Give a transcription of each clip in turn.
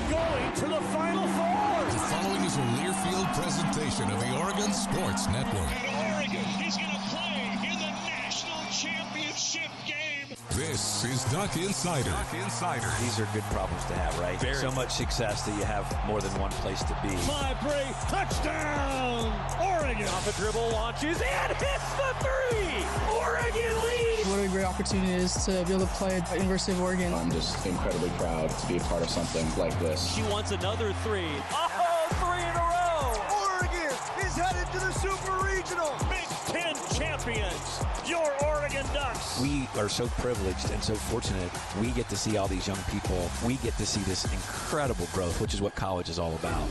going to the Final Four. The following is a Learfield presentation of the Oregon Sports Network. And Oregon is going to play in the national championship game. This is Duck Insider. These are good problems to have, right? So much success that you have more than one place to be. Mabry, touchdown! Oregon. Off a dribble, launches, and hits the three! Oregon leads! What a great opportunity it is to be able to play at the University of Oregon. I'm just incredibly proud to be a part of something like this. She wants another three. Oh, three in a row! Oregon is headed to the Super Regional. Big Ten champions, your Oregon Ducks. We are so privileged and so fortunate. We get to see all these young people. We get to see this incredible growth, which is what college is all about.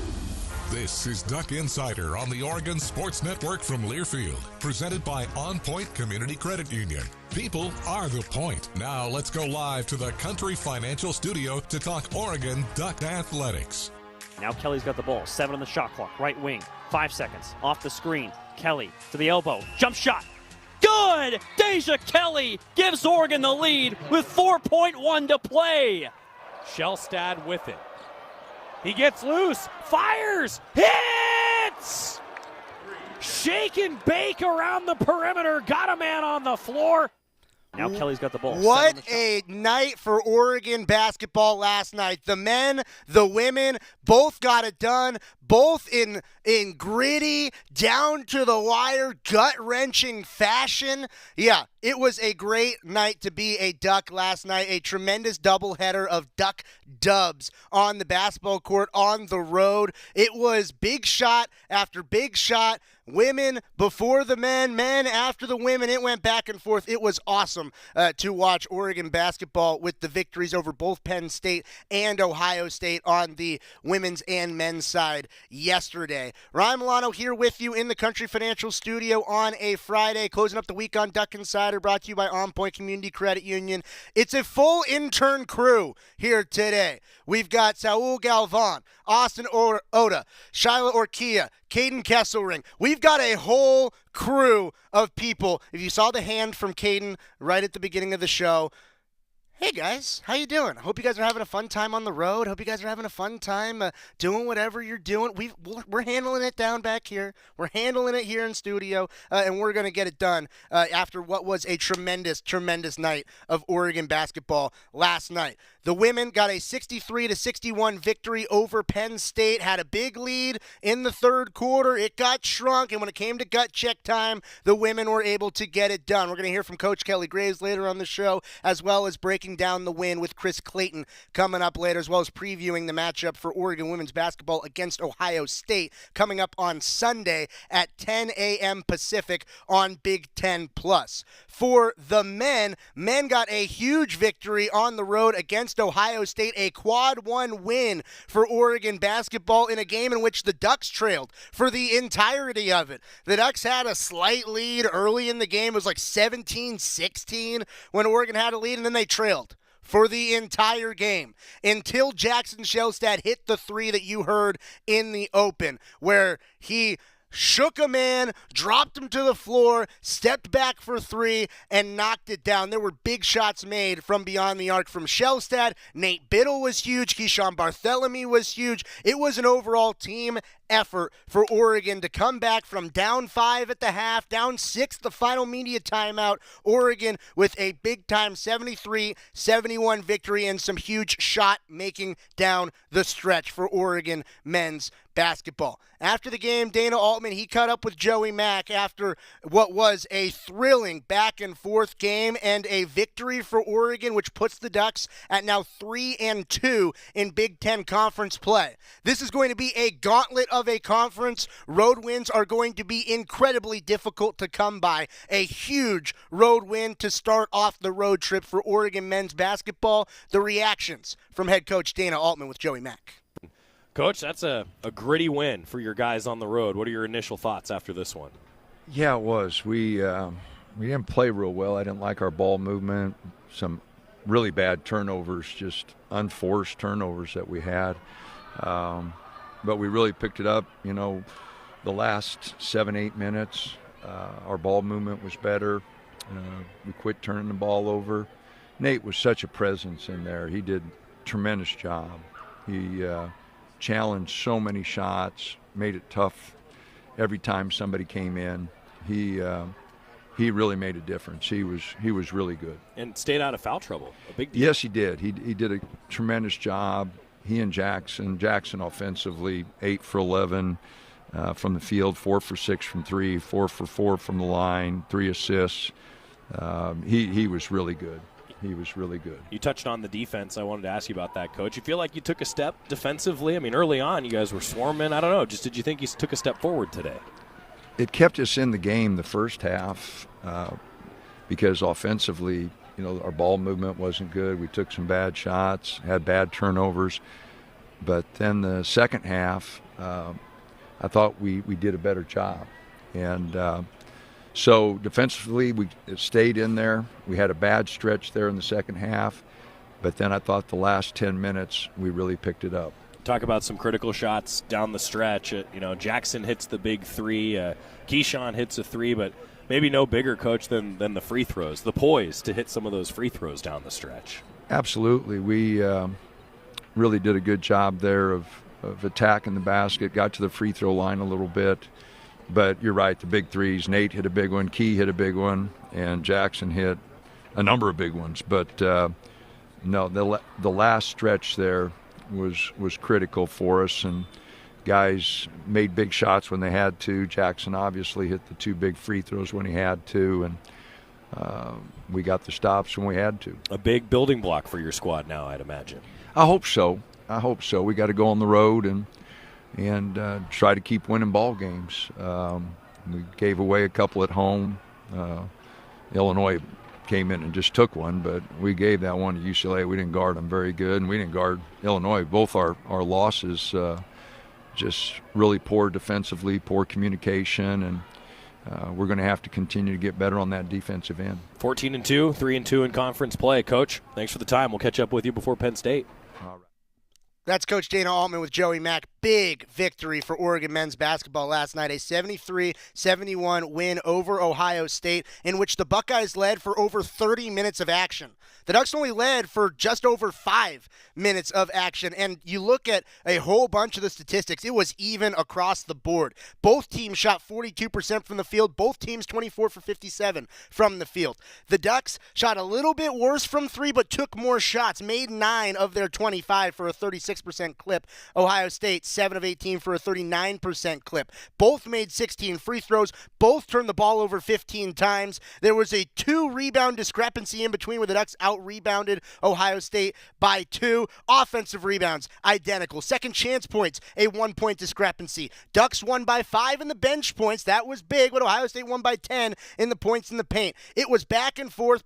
This is Duck Insider on the Oregon Sports Network from Learfield, presented by OnPoint Community Credit Union. People are the point. Now let's go live to the Country Financial Studio to talk Oregon Duck athletics. Now Kelly's got the ball. 7 on the shot clock. Right wing. 5 seconds. Off the screen. Kelly to the elbow. Jump shot. Good! Deja Kelly gives Oregon the lead with 4.1 to play. Shellstad with it. He gets loose. Fires. Hits! Shake and bake around the perimeter. Got a man on the floor. Now Kelly's got the ball. What a night for Oregon basketball last night. The men, the women, both got it done. Both in gritty, down to the wire, gut-wrenching fashion. Yeah, it was a great night to be a Duck last night. A tremendous doubleheader of Duck dubs on the basketball court, on the road. It was big shot after big shot. Women before the men, men after the women. It went back and forth. It was awesome to watch Oregon basketball with the victories over both Penn State and Ohio State on the women's and men's side yesterday. Ryan Milano here with you in the Country Financial Studio on a Friday, closing up the week on Duck Insider, brought to you by OnPoint Community Credit Union. It's a full intern crew here today. We've got Saul Galvan, Austin Oda, Shyla Orkia, Caden Kesselring. We've got a whole crew of people. If you saw the hand from Caden right at the beginning of the show, hey guys, how you doing? I hope you guys are having a fun time on the road. Hope you guys are having a fun time doing whatever you're doing. We're handling it down back here. We're handling it here in studio, and we're going to get it done after what was a tremendous, tremendous night of Oregon basketball last night. The women got a 63-61 victory over Penn State, had a big lead in the third quarter. It got shrunk, and when it came to gut check time, the women were able to get it done. We're going to hear from Coach Kelly Graves later on the show, as well as breaking down the win with Chris Clayton coming up later, as well as previewing the matchup for Oregon women's basketball against Ohio State coming up on Sunday at 10 a.m. Pacific on Big Ten Plus. For the men got a huge victory on the road against Ohio State, a quad one win for Oregon basketball in a game in which the Ducks trailed for the entirety of it. The Ducks had a slight lead early in the game. It was like 17-16 when Oregon had a lead, and then they trailed for the entire game until Jackson Shellstad hit the three that you heard in the open, where he shook a man, dropped him to the floor, stepped back for three, and knocked it down. There were big shots made from beyond the arc from Shellstad. Nate Biddle was huge. Keyshawn Barthélemy was huge. It was an overall team effort for Oregon to come back from down 5 at the half, down 6 the final media timeout. Oregon with a big-time 73-71 victory and some huge shot making down the stretch for Oregon men's basketball. After the game, Dana Altman, he caught up with Joey Mack after what was a thrilling back-and-forth game and a victory for Oregon, which puts the Ducks at now 3-2 in Big Ten Conference play. This is going to be a gauntlet of a conference. Road wins are going to be incredibly difficult to come by. A huge road win to start off the road trip for Oregon men's basketball. The reactions from head coach Dana Altman with Joey Mack. Coach, that's a gritty win for your guys on the road. What are your initial thoughts after this one? Yeah, it was. We didn't play real well. I didn't like our ball movement. Some really bad turnovers, just unforced turnovers that we had. But we really picked it up, the last 7-8 minutes. Our ball movement was better. We quit turning the ball over. Nate was such a presence in there. He did a tremendous job. He challenged so many shots, made it tough every time somebody came in. He really made a difference. He was really good. And stayed out of foul trouble. A big deal. Yes, he did. He did a tremendous job. He and Jackson offensively, 8 for 11 from the field, 4 for 6 from 3, 4 for 4 from the line, 3 assists. He was really good. He was really good. You touched on the defense. I wanted to ask you about that, Coach. You feel like you took a step defensively? I mean, early on, you guys were swarming. I don't know. Just did you think you took a step forward today? It kept us in the game the first half because offensively, our ball movement wasn't good. We took some bad shots, had bad turnovers. But then the second half, I thought we did a better job. And so defensively, we stayed in there. We had a bad stretch there in the second half. But then I thought the last 10 minutes, we really picked it up. Talk about some critical shots down the stretch. Jackson hits the big 3. Keyshawn hits a 3, but maybe no bigger, Coach, than the free throws, the poise to hit some of those free throws down the stretch. Absolutely. We really did a good job there of attacking the basket, got to the free throw line a little bit. But you're right, the big threes. Nate hit a big one, Key hit a big one, and Jackson hit a number of big ones. But, no, the last stretch there was critical for us, and guys made big shots when they had to. Jackson obviously hit the 2 big free throws when he had to, and we got the stops when we had to. A big building block for your squad now, I'd imagine. I hope so. We got to go on the road and try to keep winning ball games. We gave away a couple at home. Illinois came in and just took one, but we gave that one to UCLA. We didn't guard them very good, and we didn't guard Illinois. Both our losses just really poor defensively, poor communication, and we're going to have to continue to get better on that defensive end. 14-2, 3-2 in conference play. Coach, thanks for the time. We'll catch up with you before Penn State. All right. That's Coach Dana Altman with Joey Mack. Big victory for Oregon men's basketball last night. A 73-71 win over Ohio State, in which the Buckeyes led for over 30 minutes of action. The Ducks only led for just over 5 minutes of action. And you look at a whole bunch of the statistics, it was even across the board. Both teams shot 42% from the field. Both teams 24 for 57 from the field. The Ducks shot a little bit worse from 3, but took more shots, made 9 of their 25 for a 36% clip. Ohio State, 7 of 18 for a 39% clip. Both made 16 free throws. Both turned the ball over 15 times. There was a 2-rebound discrepancy in between where the Ducks out-rebounded Ohio State by 2. Offensive rebounds, identical. Second chance points, a 1-point discrepancy. Ducks won by 5 in the bench points. That was big, but Ohio State won by 10 in the points in the paint. It was back and forth,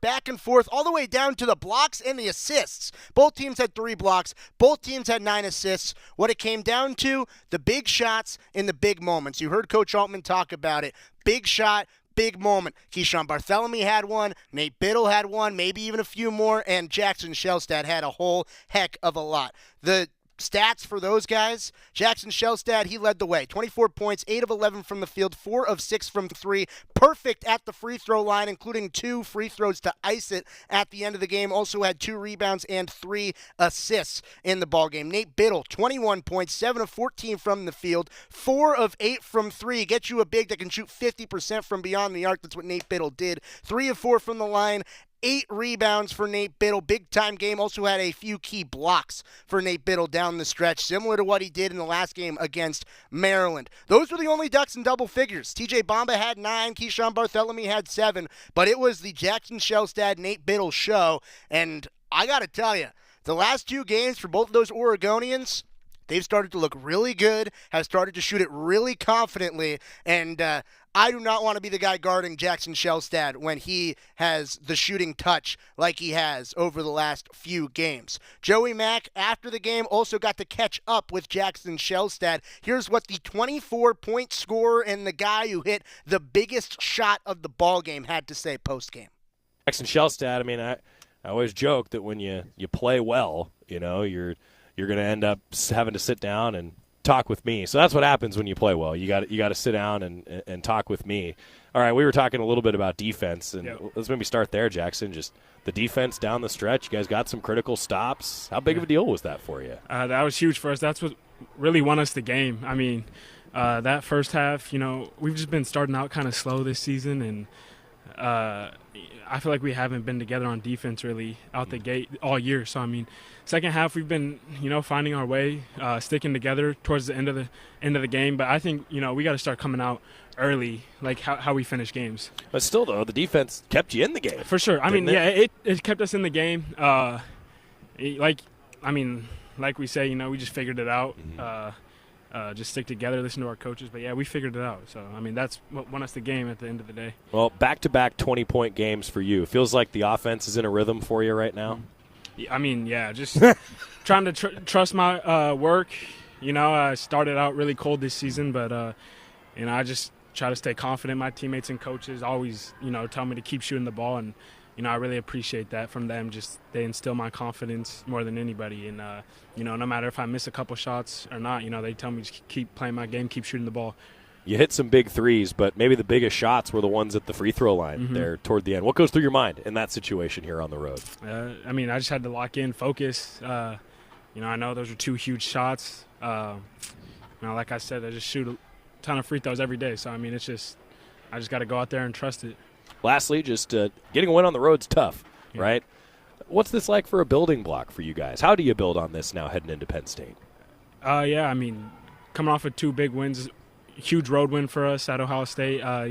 all the way down to the blocks and the assists. Both teams had 3 blocks. Both teams had 9 assists. What it came down to, the big shots in the big moments. You heard Coach Altman talk about it. Big shot, big moment. Keyshawn Bartholomew had one, Nate Biddle had one, maybe even a few more, and Jackson Shellstad had a whole heck of a lot. The stats for those guys, Jackson Shellstad, he led the way. 24 points, 8 of 11 from the field, 4 of 6 from 3. Perfect at the free throw line, including 2 free throws to ice it at the end of the game. Also had 2 rebounds and 3 assists in the ballgame. Nate Biddle, 21 points, 7 of 14 from the field, 4 of 8 from 3. Get you a big that can shoot 50% from beyond the arc. That's what Nate Biddle did. 3 of 4 from the line. 8 rebounds for Nate Biddle. Big-time game. Also had a few key blocks for Nate Biddle down the stretch, similar to what he did in the last game against Maryland. Those were the only Ducks in double figures. TJ Bamba had 9. Keyshawn Bartholomew had 7. But it was the Jackson Shellstad, Nate Biddle show. And I got to tell you, the last 2 games for both of those Oregonians, they've started to look really good, have started to shoot it really confidently, and I do not want to be the guy guarding Jackson Shellstad when he has the shooting touch like he has over the last few games. Joey Mack, after the game, also got to catch up with Jackson Shellstad. Here's what the 24-point scorer and the guy who hit the biggest shot of the ball game had to say post-game. Jackson Shellstad, I mean, I always joke that when you play well, you're going to end up having to sit down and talk with me. So that's what happens when you play well. You got to sit down and talk with me. All right, we were talking a little bit about defense, and let's maybe start there, Jackson. Just the defense down the stretch. You guys got some critical stops. How big of a deal was that for you? That was huge for us. That's what really won us the game. I mean, that first half, we've just been starting out kind of slow this season, and I feel like we haven't been together on defense really out the gate all year. So, I mean, second half we've been, finding our way, sticking together towards the end of the game. But I think, we got to start coming out early, like how we finish games. But still, though, the defense kept you in the game. For sure. I mean, it kept us in the game. Like we say, we just figured it out. Just stick together, listen to our coaches. But, we figured it out. So, I mean, that's what won us the game at the end of the day. Well, back-to-back 20-point games for you. Feels like the offense is in a rhythm for you right now? Just trying to trust my work. I started out really cold this season, but, I just try to stay confident. My teammates and coaches always, tell me to keep shooting the ball, and I really appreciate that from them. Just they instill my confidence more than anybody. And, no matter if I miss a couple shots or not, they tell me to keep playing my game, keep shooting the ball. You hit some big threes, but maybe the biggest shots were the ones at the free throw line there toward the end. What goes through your mind in that situation here on the road? I just had to lock in, focus. I know those are two huge shots. Like I said, I just shoot a ton of free throws every day. So, I just got to go out there and trust it. Lastly, just getting a win on the road's tough, right? What's this like for a building block for you guys? How do you build on this now heading into Penn State? Coming off of two big wins, huge road win for us at Ohio State. I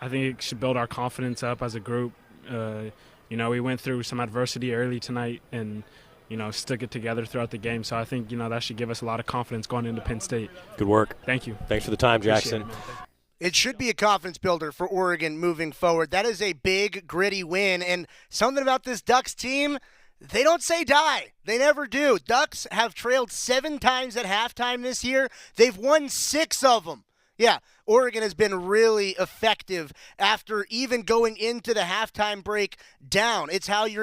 think it should build our confidence up as a group. We went through some adversity early tonight and, stuck it together throughout the game. So I think, that should give us a lot of confidence going into Penn State. Good work. Thank you. Thanks for the time, Jackson. It should be a confidence builder for Oregon moving forward. That is a big, gritty win. And something about this Ducks team, they don't say die. They never do. Ducks have trailed 7 times at halftime this year. They've won 6 of them. Yeah, Oregon has been really effective after even going into the halftime break down. It's how you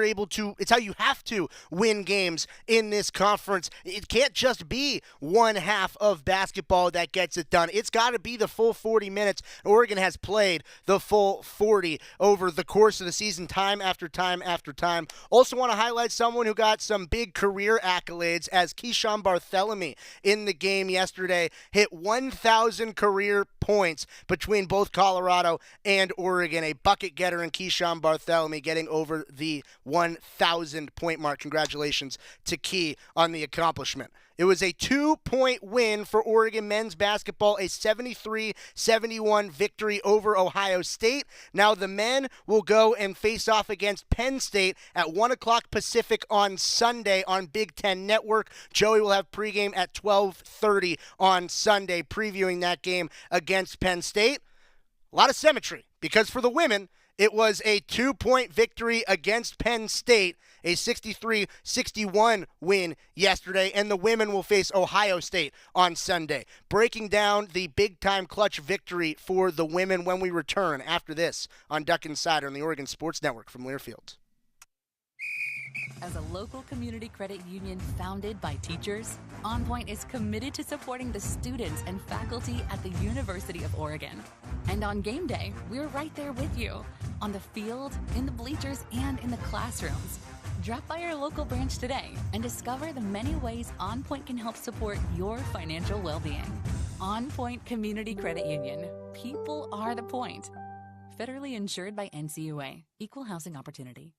have to win games in this conference. It can't just be one half of basketball that gets it done. It's got to be the full 40 minutes. Oregon has played the full 40 over the course of the season, time after time after time. Also want to highlight someone who got some big career accolades as Keyshawn Barthélemy in the game yesterday hit 1,000 career points between both Colorado and Oregon. A bucket getter in Keyshawn Barthélemy getting over the 1,000 point mark. Congratulations to Key on the accomplishment. It was a 2-point win for Oregon men's basketball, a 73-71 victory over Ohio State. Now the men will go and face off against Penn State at 1 o'clock Pacific on Sunday on Big Ten Network. Joey will have pregame at 12:30 on Sunday, previewing that game against Penn State. A lot of symmetry, because for the women, it was a 2-point victory against Penn State, a 63-61 win yesterday, and the women will face Ohio State on Sunday. Breaking down the big-time clutch victory for the women when we return after this on Duck Insider on the Oregon Sports Network from Learfield. As a local community credit union founded by teachers, OnPoint is committed to supporting the students and faculty at the University of Oregon. And on game day, we're right there with you, on the field, in the bleachers, and in the classrooms. Drop by our local branch today and discover the many ways OnPoint can help support your financial well-being. OnPoint Community Credit Union. People are the point. Federally insured by NCUA. Equal housing opportunity.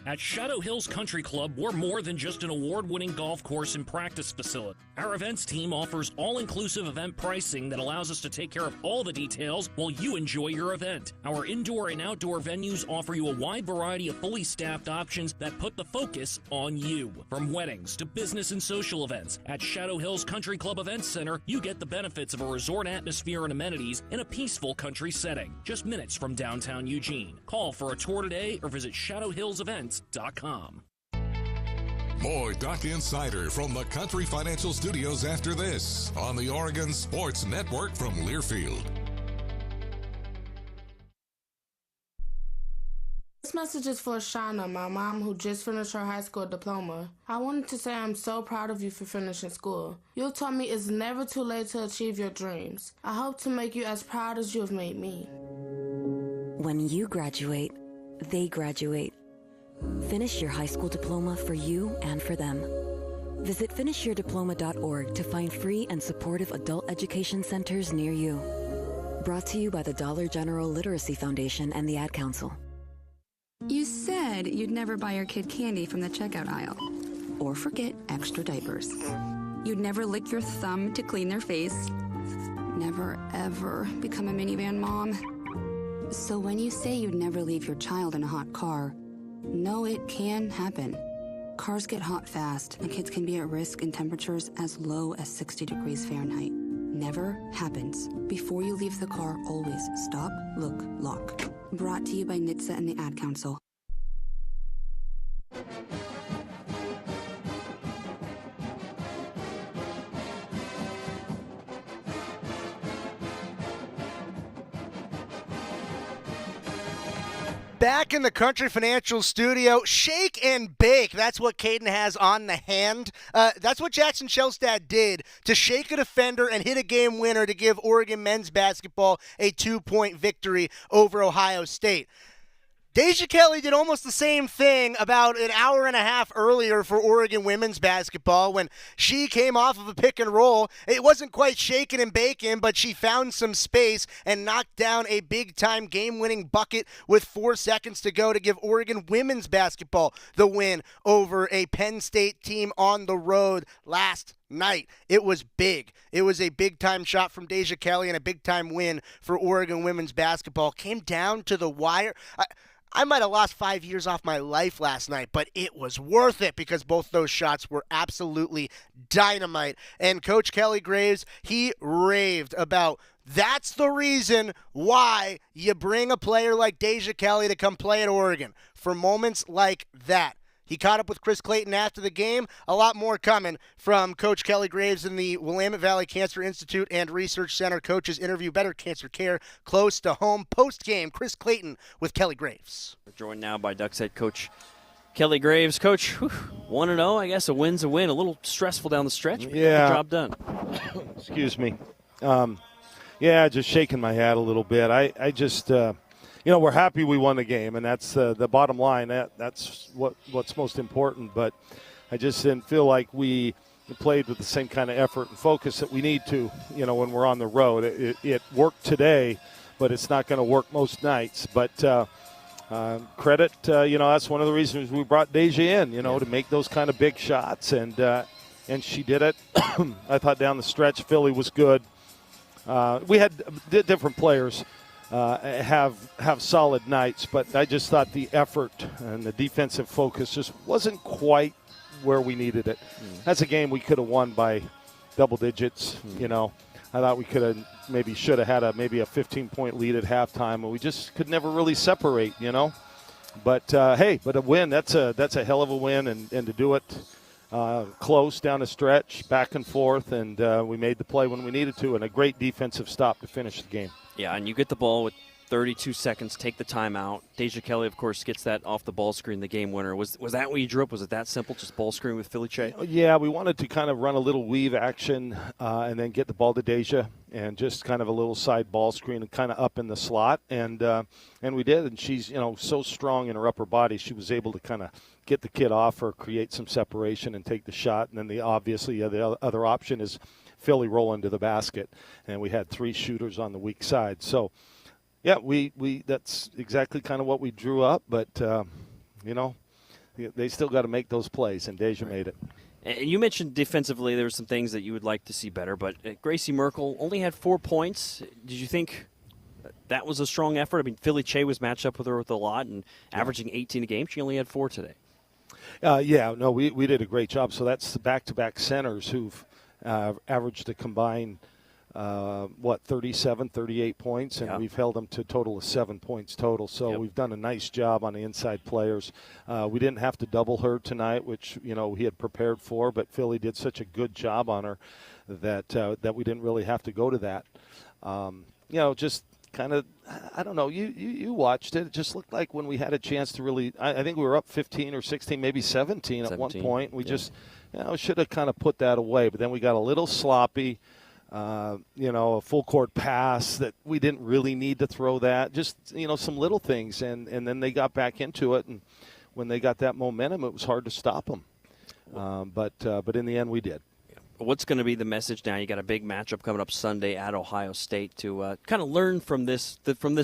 At Shadow Hills Country Club, we're more than just an award-winning golf course and practice facility. Our events team offers all-inclusive event pricing that allows us to take care of all the details while you enjoy your event. Our indoor and outdoor venues offer you a wide variety of fully staffed options that put the focus on you. From weddings to business and social events, at Shadow Hills Country Club Events Center, you get the benefits of a resort atmosphere and amenities in a peaceful country setting, just minutes from downtown Eugene. Call for a tour today or visit shadowhillsevents.com. More Duck Insider from the Country Financial Studios after this on the Oregon Sports Network from Learfield. message is for Shauna, my mom who just finished her high school diploma. I wanted to say I'm so proud of you for finishing school. You taught me it's never too late to achieve your dreams. I hope to make you as proud as you have made me. When you graduate, they graduate. Finish your high school diploma for you and for them. Visit finishyourdiploma.org to find free and supportive adult education centers near you. Brought to you by the Dollar General Literacy Foundation and the Ad Council. You said you'd never buy your kid candy from the checkout aisle. Or forget extra diapers. You'd never lick your thumb to clean their face. Never, ever become a minivan mom. So when you say you'd never leave your child in a hot car, know it can happen. Cars get hot fast, and kids can be at risk in temperatures as low as 60 degrees Fahrenheit. Never happens. Before you leave the car, always stop, look, lock. Brought to you by NHTSA and the Ad Council. Back in the Country Financial Studio, shake and bake. That's what Caden has on the hand. That's what Jackson Shelstad did to shake a defender and hit a game winner to give Oregon men's basketball a 2-point victory over Ohio State. Deja Kelly did almost the same thing about an hour and a half earlier for Oregon women's basketball when she came off of a pick and roll. It wasn't quite shaking and baking, but she found some space and knocked down a big-time game-winning bucket with 4 seconds to go to give Oregon women's basketball the win over a Penn State team on the road last night. It was big. It was a big-time shot from Deja Kelly and a big-time win for Oregon women's basketball. Came down to the wire. I might have lost 5 years off my life last night, but it was worth it because both those shots were absolutely dynamite. And Coach Kelly Graves, he raved about that's the reason why you bring a player like Deja Kelly to come play at Oregon for moments like that. He caught up with Chris Clayton after the game. A lot more coming from Coach Kelly Graves in the Willamette Valley Cancer Institute and Research Center. Coaches interview better cancer care close to home. Post-game, Chris Clayton with Kelly Graves. We're joined now by Ducks head coach Kelly Graves. Coach, 1-0, I guess a win's a win. A little stressful down the stretch, but yeah. Good job done. Excuse me. Just shaking my head a little bit. I just we're happy we won the game, and that's the bottom line. That's what's most important. But I just didn't feel like we played with the same kind of effort and focus that we need to, when we're on the road. It worked today, but it's not going to work most nights. But credit, that's one of the reasons we brought Deja in, to make those kind of big shots, and she did it. I thought down the stretch, Philly was good. We had different players. Have solid nights, but I just thought the effort and the defensive focus just wasn't quite where we needed it. That's a game we could have won by double digits. I thought we should have had a 15-point lead at halftime, and we just could never really separate. But but a win, that's a hell of a win, and to do it close down the stretch, back and forth, and we made the play when we needed to, and a great defensive stop to finish the game. Yeah, and you get the ball with 32 seconds, take the timeout. Deja Kelly, of course, gets that off the ball screen, the game winner. Was that what you drew up? Was it that simple, just ball screen with Philly Che? Yeah, we wanted to kind of run a little weave action and then get the ball to Deja and just kind of a little side ball screen and kind of up in the slot. And we did, and she's so strong in her upper body, she was able to kind of get the kid off her, create some separation, and take the shot. And then the other option is Philly rolling to the basket, and we had 3 shooters on the weak side. So, yeah, we that's exactly kind of what we drew up, but they still got to make those plays, and Deja made it. And you mentioned defensively there were some things that you would like to see better, but Gracie Merkel only had 4 points. Did you think that was a strong effort? I mean, Philly Che was matched up with her with a lot and averaging 18 a game. She only had 4 today. We did a great job. So that's the back-to-back centers who've averaged a combined, 37, 38 points, and we've held them to a total of 7 points total. So we've done a nice job on the inside players. We didn't have to double her tonight, which, he had prepared for, but Philly did such a good job on her that we didn't really have to go to that. Just kind of, I don't know, you watched it. It just looked like when we had a chance to really, I think we were up 15 or 16, maybe 17 at one point. We just should have kind of put that away. But then we got a little sloppy, a full court pass that we didn't really need to throw that. Just, some little things. And then they got back into it. And when they got that momentum, it was hard to stop them. But in the end, we did. What's going to be the message now? You got a big matchup coming up Sunday at Ohio State to kind of learn from this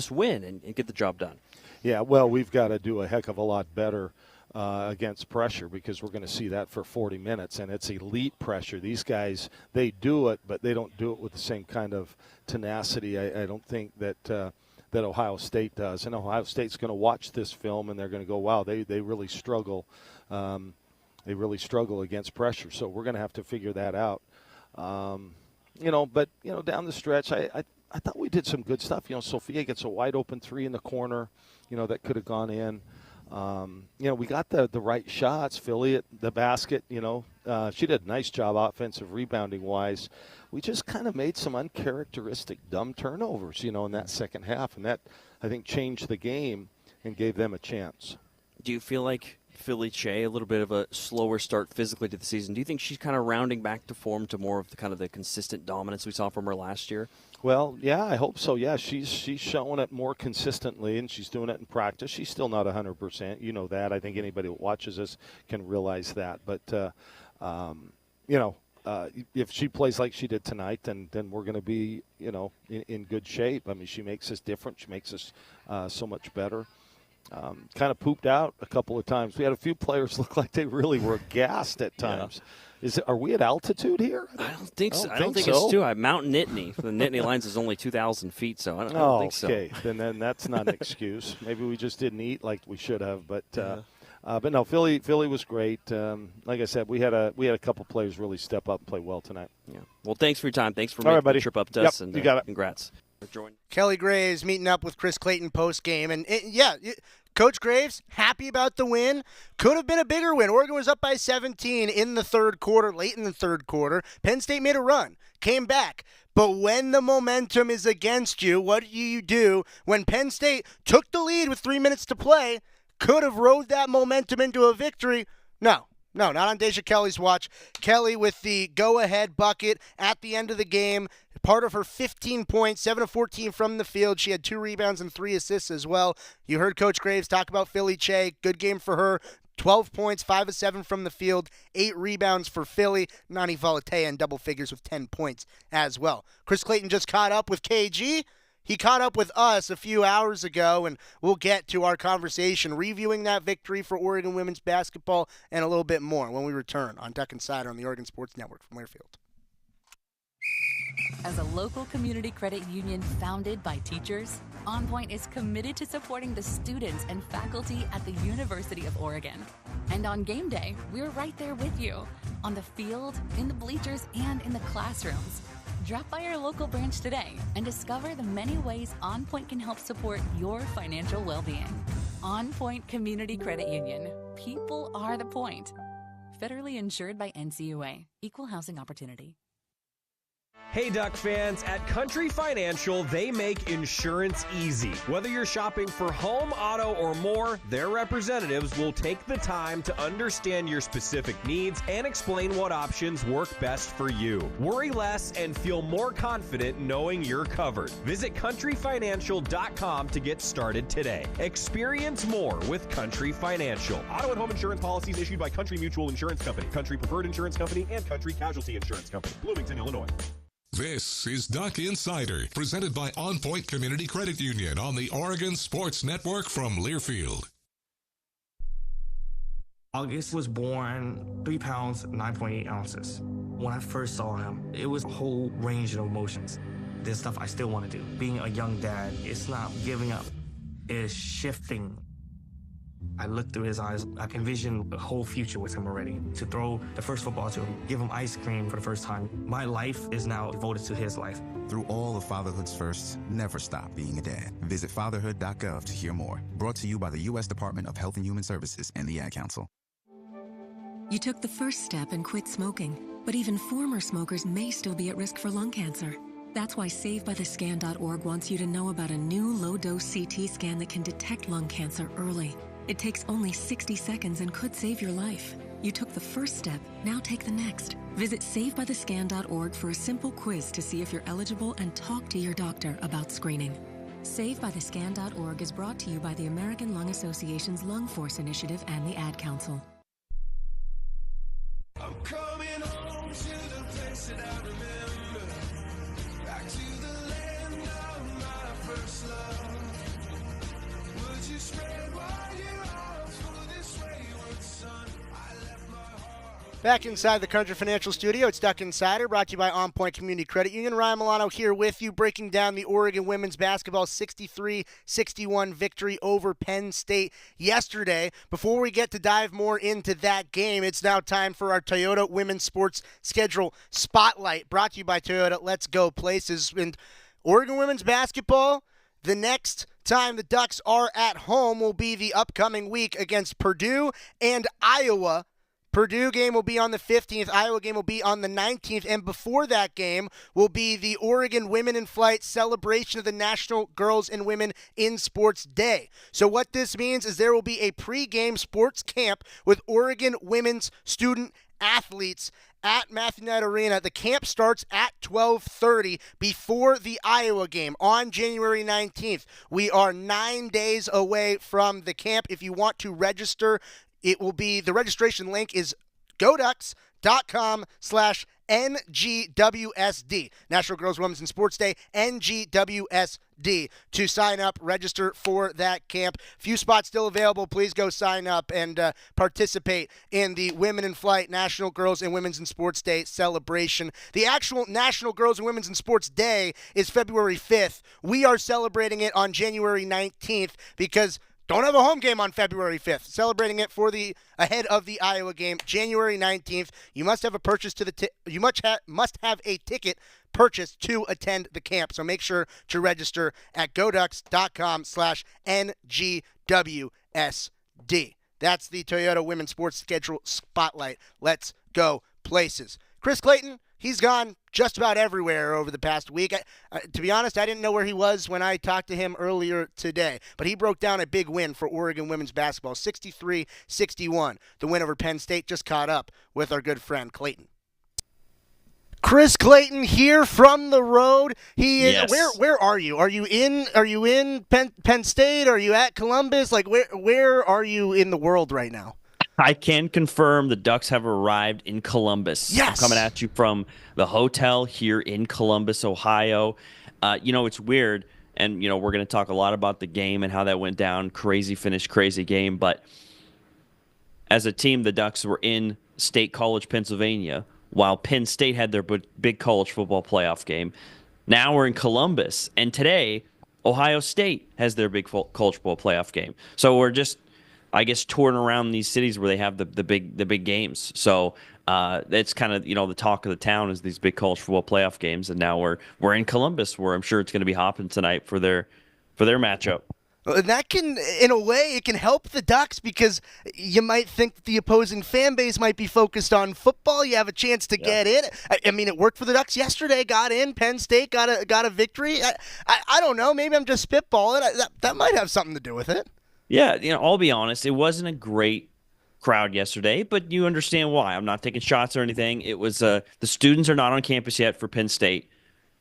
win and get the job done. Yeah, well, we've got to do a heck of a lot better against pressure because we're going to see that for 40 minutes, and it's elite pressure. These guys, they do it, but they don't do it with the same kind of tenacity. I don't think that Ohio State does. And Ohio State's going to watch this film, and they're going to go, wow, they really struggle. They really struggle against pressure, so we're going to have to figure that out. But down the stretch, I thought we did some good stuff. Sophia gets a wide open three in the corner, that could have gone in. We got the right shots. Philly at the basket, she did a nice job offensive rebounding wise. We just kind of made some uncharacteristic dumb turnovers, in that second half, and that I think changed the game and gave them a chance. Do you feel like Philly Che, a little bit of a slower start physically to the season, do you think she's kind of rounding back to form to more of the consistent dominance we saw from her last year? Well, yeah, I hope so. Yeah, she's showing it more consistently, and she's doing it in practice. She's still not 100%. You know that. I think anybody that watches us can realize that. But, if she plays like she did tonight, then we're going to be, in good shape. I mean, she makes us different. She makes us so much better. Kind of pooped out a couple of times. We had a few players look like they really were gassed at times. Yeah. Are we at altitude here? I don't think so. I don't think it's too high. Mount Nittany. The Nittany Lines is only 2,000 feet, so I don't think so. Okay, then that's not an excuse. Maybe we just didn't eat like we should have. But no, Philly was great. Like I said, we had a couple players really step up and play well tonight. Yeah. Well, thanks for your time. Thanks for making the trip up to us. And you got it. Congrats. Kelly Graves meeting up with Chris Clayton post-game. And, Coach Graves, happy about the win. Could have been a bigger win. Oregon was up by 17 in the third quarter, late in the third quarter. Penn State made a run, came back. But when the momentum is against you, what do you do? When Penn State took the lead with 3 minutes to play, could have rode that momentum into a victory. No, not on Deja Kelly's watch. Kelly with the go-ahead bucket at the end of the game. Part of her 15 points, 7 of 14 from the field. She had 2 rebounds and 3 assists as well. You heard Coach Graves talk about Philly Che. Good game for her. 12 points, 5 of 7 from the field, 8 rebounds for Philly. Nani Valatea in double figures with 10 points as well. Chris Clayton just caught up with KG. He caught up with us a few hours ago, and we'll get to our conversation reviewing that victory for Oregon women's basketball and a little bit more when we return on Duck Insider on the Oregon Sports Network from Learfield. As a local community credit union founded by teachers, OnPoint is committed to supporting the students and faculty at the University of Oregon. And on game day, we're right there with you, on the field, in the bleachers, and in the classrooms. Drop by our local branch today and discover the many ways OnPoint can help support your financial well-being. OnPoint Community Credit Union. People are the point. Federally insured by NCUA. Equal housing opportunity. Hey Duck fans, at Country Financial, they make insurance easy. Whether you're shopping for home, auto, or more, their representatives will take the time to understand your specific needs and explain what options work best for you. Worry less and feel more confident knowing you're covered. Visit countryfinancial.com to get started today. Experience more with Country Financial. Auto and home insurance policies issued by Country Mutual Insurance Company, Country Preferred Insurance Company, and Country Casualty Insurance Company, Bloomington, Illinois. This is Duck Insider, presented by OnPoint Community Credit Union on the Oregon Sports Network from Learfield. August was born 3 pounds, 9.8 ounces. When I first saw him, it was a whole range of emotions. There's stuff I still want to do. Being a young dad, it's not giving up. It's shifting. I looked through his eyes. I envisioned a whole future with him already. To throw the first football to him, give him ice cream for the first time. My life is now devoted to his life. Through all of fatherhood's firsts, never stop being a dad. Visit fatherhood.gov to hear more. Brought to you by the U.S. Department of Health and Human Services and the Ad Council. You took the first step and quit smoking, but even former smokers may still be at risk for lung cancer. That's why SaveByTheScan.org wants you to know about a new low-dose CT scan that can detect lung cancer early. It takes only 60 seconds and could save your life. You took the first step, now take the next. Visit SaveByTheScan.org for a simple quiz to see if you're eligible and talk to your doctor about screening. SaveByTheScan.org is brought to you by the American Lung Association's Lung Force Initiative and the Ad Council. I'm coming home to the place that I remember, back to the land of my first love. Would you spread wide your arms for this wayward son? I left my heart. Back inside the Country Financial Studio, it's Duck Insider, brought to you by OnPoint Community Credit Union. Ryan Milano here with you, breaking down the Oregon women's basketball 63-61 victory over Penn State yesterday. Before we get to dive more into that game, it's now time for our Toyota Women's Sports Schedule Spotlight, brought to you by Toyota Let's Go Places. And Oregon women's basketball, the next time the Ducks are at home will be the upcoming week against Purdue and Iowa. Purdue game will be on the 15th. Iowa game will be on the 19th. And before that game will be the Oregon Women in Flight celebration of the National Girls and Women in Sports Day. So what this means is there will be a pregame sports camp with Oregon women's student athletes at Matthew Knight Arena. The camp starts at 12:30 before the Iowa game on January 19th. We are 9 days away from the camp. If you want to register, it will be, the registration link is goducks.com/NGWSD. National Girls, Women's and Sports Day, NGWSD. To sign up, register for that camp. Few spots still available. Please go sign up and participate in the Women in Flight National Girls and Women's and Sports Day celebration. The actual National Girls and Women's and Sports Day is February 5th. We are celebrating it on January 19th because don't have a home game on February 5th. Celebrating it for the ahead of the Iowa game, January 19th. You must have a purchase to the you must have a ticket purchased to attend the camp. So make sure to register at goducks.com/NGWSD. That's the Toyota Women's Sports Schedule Spotlight. Let's go places. Chris Clayton, he's gone just about everywhere over the past week. To be honest, I didn't know where he was when I talked to him earlier today. But he broke down a big win for Oregon women's basketball, 63-61. The win over Penn State. Just caught up with our good friend Clayton. Chris Clayton here from the road. Yes. Where are you? Are you in Penn State? Are you at Columbus? Like where are you in the world right now? I can confirm the Ducks have arrived in Columbus. Yes. I'm coming at you from the hotel here in Columbus, Ohio. It's weird, and, we're going to talk a lot about the game and how that went down. Crazy finish, crazy game. But as a team, the Ducks were in State College, Pennsylvania, while Penn State had their big college football playoff game. Now we're in Columbus, and today, Ohio State has their big college football playoff game. So we're just, I guess, touring around these cities where they have the big games. So it's kind of, the talk of the town is these big college football playoff games. And now we're in Columbus, where I'm sure it's going to be hopping tonight for their matchup. That can, in a way, it can help the Ducks because you might think the opposing fan base might be focused on football. You have a chance to get in. I mean, it worked for the Ducks yesterday. Got in. Penn State got a victory. I don't know. Maybe I'm just spitballing. That might have something to do with it. Yeah, I'll be honest. It wasn't a great crowd yesterday, but you understand why. I'm not taking shots or anything. It was the students are not on campus yet for Penn State,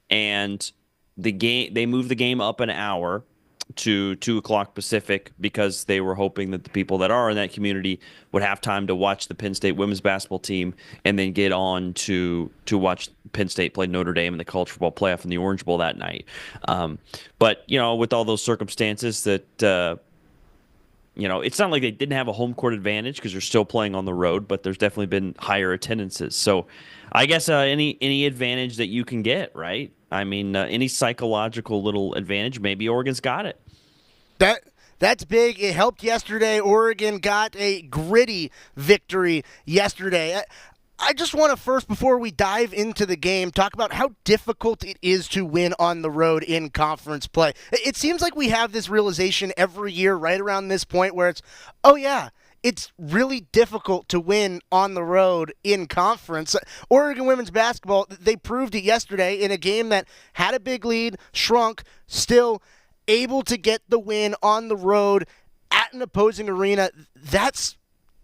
and they moved the game up an hour to 2 o'clock Pacific because they were hoping that the people that are in that community would have time to watch the Penn State women's basketball team and then get on to watch Penn State play Notre Dame in the college football playoff in the Orange Bowl that night. But with all those circumstances that. It's not like they didn't have a home court advantage because they're still playing on the road, but there's definitely been higher attendances. So I guess any advantage that you can get, right? I mean, any psychological little advantage, maybe Oregon's got it. That's big. It helped yesterday. Oregon got a gritty victory yesterday. I just want to first, before we dive into the game, talk about how difficult it is to win on the road in conference play. It seems like we have this realization every year right around this point where it's, oh yeah, it's really difficult to win on the road in conference. Oregon women's basketball, they proved it yesterday in a game that had a big lead, shrunk, still able to get the win on the road at an opposing arena. That's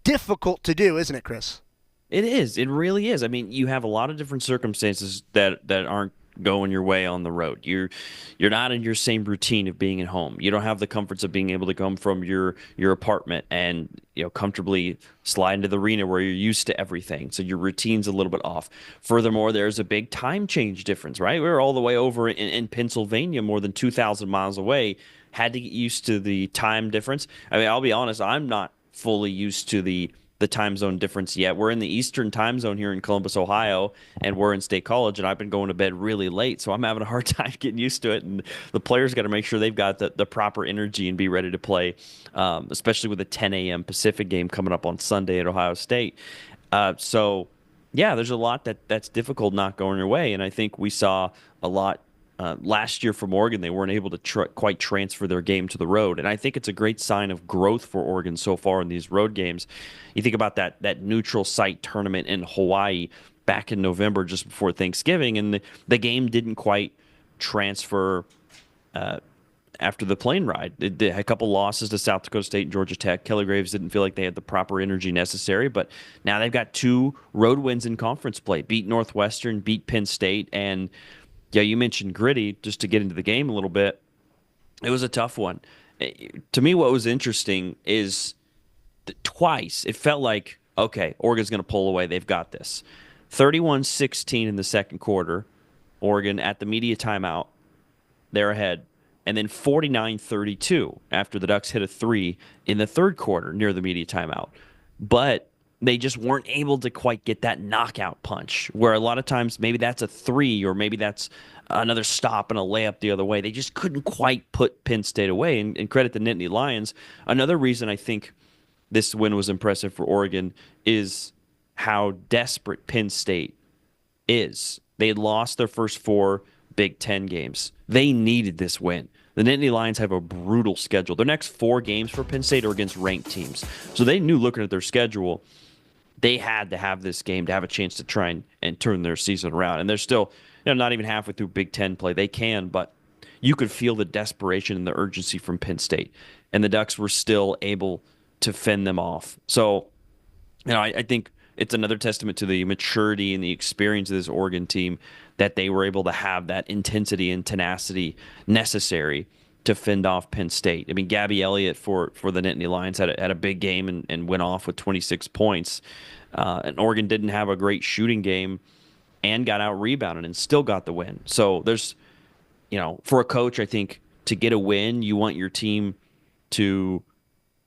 difficult to do, isn't it, Chris? It is. It really is. I mean, you have a lot of different circumstances that aren't going your way on the road. You're not in your same routine of being at home. You don't have the comforts of being able to come from your apartment and comfortably slide into the arena where you're used to everything. So your routine's a little bit off. Furthermore, there's a big time change difference, right? We're all the way over in Pennsylvania, more than 2,000 miles away. Had to get used to the time difference. I mean, I'll be honest, I'm not fully used to the time zone difference yet. We're in the Eastern time zone here in Columbus, Ohio, and we're in State College, and I've been going to bed really late, so I'm having a hard time getting used to it, and the players got to make sure they've got the proper energy and be ready to play, especially with a 10 a.m. Pacific game coming up on Sunday at Ohio State. So, yeah, there's a lot that's difficult not going your way, and I think we saw a lot last year from Oregon. They weren't able to quite transfer their game to the road. And I think it's a great sign of growth for Oregon so far in these road games. You think about that neutral site tournament in Hawaii back in November, just before Thanksgiving, and the game didn't quite transfer after the plane ride. They had a couple losses to South Dakota State and Georgia Tech. Kelly Graves didn't feel like they had the proper energy necessary, but now they've got 2 road wins in conference play. Beat Northwestern, beat Penn State, and yeah, you mentioned gritty, just to get into the game a little bit. It was a tough one. To me, what was interesting is that twice it felt like, okay, Oregon's going to pull away. They've got this. 31-16 in the second quarter. Oregon at the media timeout. They're ahead. And then 49-32 after the Ducks hit a 3 in the third quarter near the media timeout. But they just weren't able to quite get that knockout punch, where a lot of times maybe that's a 3 or maybe that's another stop and a layup the other way. They just couldn't quite put Penn State away, and credit the Nittany Lions. Another reason I think this win was impressive for Oregon is how desperate Penn State is. They had lost their first 4 Big Ten games. They needed this win. The Nittany Lions have a brutal schedule. Their next 4 games for Penn State are against ranked teams. So they knew, looking at their schedule, they had to have this game to have a chance to try and turn their season around. And they're still not even halfway through Big Ten play. They can, but you could feel the desperation and the urgency from Penn State. And the Ducks were still able to fend them off. So, I think it's another testament to the maturity and the experience of this Oregon team that they were able to have that intensity and tenacity necessary to fend off Penn State. I mean, Gabby Elliott for the Nittany Lions had a big game and went off with 26 points. And Oregon didn't have a great shooting game and got out-rebounded and still got the win. So there's, for a coach, I think to get a win, you want your team to